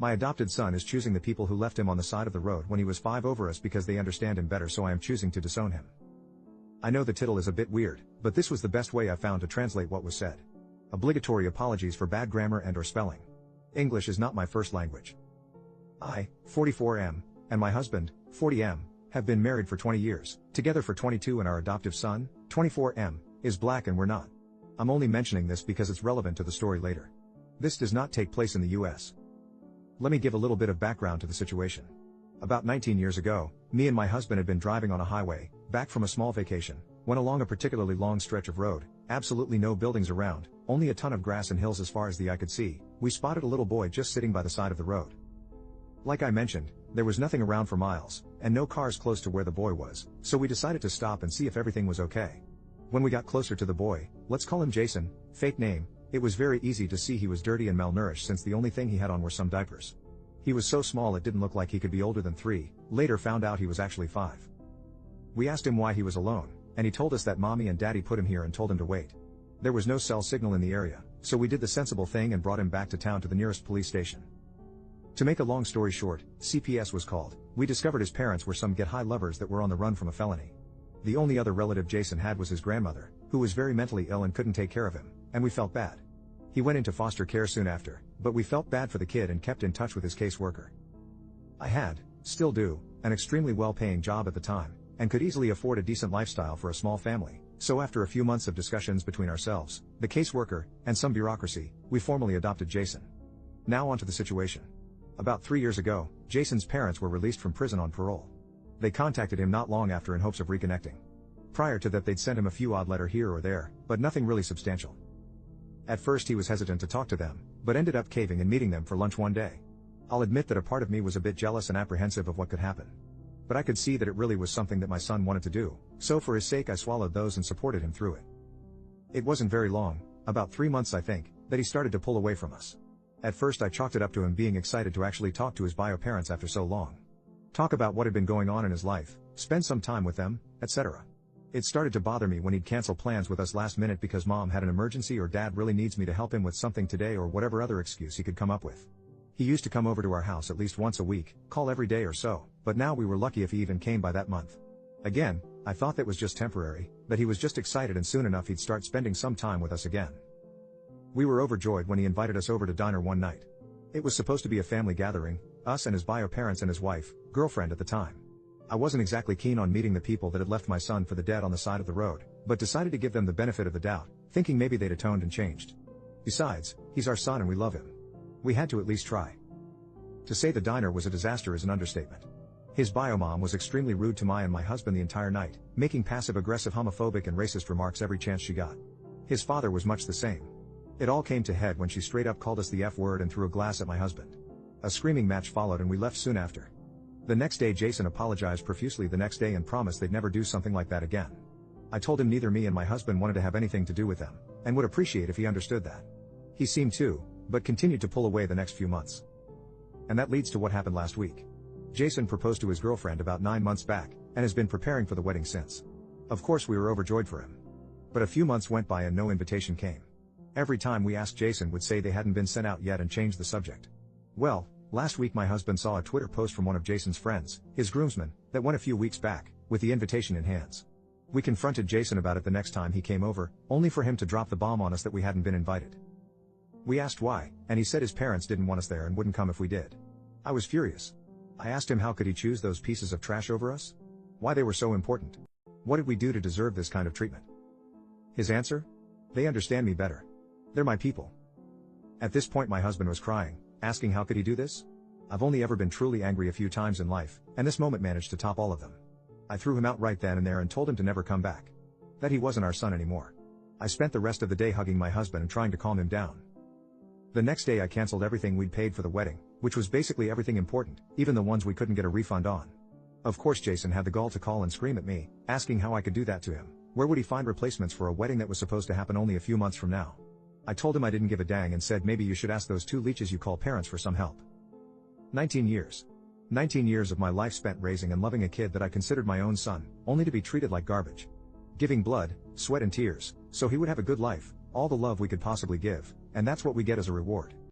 My adopted son is choosing the people who left him on the side of the road when he was 5 over us because they understand him better, so I am choosing to disown him. I know the title is a bit weird, but this was the best way I found to translate what was said. Obligatory apologies for bad grammar and/or spelling. English is not my first language. I, 44M, and my husband, 40M, have been married for 20 years, together for 22, and our adoptive son, 24M, is black and we're not. I'm only mentioning this because it's relevant to the story later. This does not take place in the US. Let me give a little bit of background to the situation. About 19 years ago, me and my husband had been driving on a highway, back from a small vacation, when along a particularly long stretch of road, absolutely no buildings around, only a ton of grass and hills as far as the eye could see, we spotted a little boy just sitting by the side of the road. Like I mentioned, there was nothing around for miles, and no cars close to where the boy was, so we decided to stop and see if everything was okay. When we got closer to the boy, let's call him Jason, fake name, it was very easy to see he was dirty and malnourished since the only thing he had on were some diapers. He was so small it didn't look like he could be older than 3, later found out he was actually 5. We asked him why he was alone, and he told us that mommy and daddy put him here and told him to wait. There was no cell signal in the area, so we did the sensible thing and brought him back to town to the nearest police station. To make a long story short, CPS was called. We discovered his parents were some get-high lovers that were on the run from a felony. The only other relative Jason had was his grandmother, who was very mentally ill and couldn't take care of him, and we felt bad. He went into foster care soon after, but we felt bad for the kid and kept in touch with his caseworker. I had, still do, an extremely well-paying job at the time, and could easily afford a decent lifestyle for a small family, so after a few months of discussions between ourselves, the caseworker, and some bureaucracy, we formally adopted Jason. Now onto the situation. About 3 years ago, Jason's parents were released from prison on parole. They contacted him not long after in hopes of reconnecting. Prior to that they'd sent him a few odd letters here or there, but nothing really substantial. At first he was hesitant to talk to them, but ended up caving and meeting them for lunch one day. I'll admit that a part of me was a bit jealous and apprehensive of what could happen. But I could see that it really was something that my son wanted to do, so for his sake I swallowed those and supported him through it. It wasn't very long, about 3 months I think, that he started to pull away from us. At first I chalked it up to him being excited to actually talk to his bio parents after so long. Talk about what had been going on in his life, spend some time with them, etc. It started to bother me when he'd cancel plans with us last minute because mom had an emergency or dad really needs me to help him with something today or whatever other excuse he could come up with. He used to come over to our house at least once a week, call every day or so, but now we were lucky if he even came by that month. Again, I thought that was just temporary, that he was just excited and soon enough he'd start spending some time with us again. We were overjoyed when he invited us over to diner one night. It was supposed to be a family gathering, us and his bio parents and his wife, girlfriend at the time. I wasn't exactly keen on meeting the people that had left my son for the dead on the side of the road, but decided to give them the benefit of the doubt, thinking maybe they'd atoned and changed. Besides, he's our son and we love him. We had to at least try. To say the diner was a disaster is an understatement. His bio mom was extremely rude to my husband the entire night, making passive-aggressive homophobic and racist remarks every chance she got. His father was much the same. It all came to head when she straight up called us the F word and threw a glass at my husband. A screaming match followed and we left soon after. The next day Jason apologized profusely the next day and promised they'd never do something like that again. I told him neither me and my husband wanted to have anything to do with them, and would appreciate if he understood that. He seemed to, but continued to pull away the next few months. And that leads to what happened last week. Jason proposed to his girlfriend about 9 months back, and has been preparing for the wedding since. Of course we were overjoyed for him. But a few months went by and no invitation came. Every time we asked Jason would say they hadn't been sent out yet and changed the subject. Well, last week my husband saw a Twitter post from one of Jason's friends, his groomsmen, that went a few weeks back, with the invitation in hands. We confronted Jason about it the next time he came over, only for him to drop the bomb on us that we hadn't been invited. We asked why, and he said his parents didn't want us there and wouldn't come if we did. I was furious. I asked him how could he choose those pieces of trash over us? Why they were so important? What did we do to deserve this kind of treatment? His answer? They understand me better. They're my people. At this point my husband was crying, asking how could he do this? I've only ever been truly angry a few times in life, and this moment managed to top all of them. I threw him out right then and there and told him to never come back. That he wasn't our son anymore. I spent the rest of the day hugging my husband and trying to calm him down. The next day I canceled everything we'd paid for the wedding, which was basically everything important, even the ones we couldn't get a refund on. Of course Jason had the gall to call and scream at me, asking how I could do that to him. Where would he find replacements for a wedding that was supposed to happen only a few months from now? I told him I didn't give a dang and said maybe you should ask those 2 leeches you call parents for some help. 19 years. 19 years of my life spent raising and loving a kid that I considered my own son, only to be treated like garbage. Giving blood, sweat and tears, so he would have a good life, all the love we could possibly give, and that's what we get as a reward.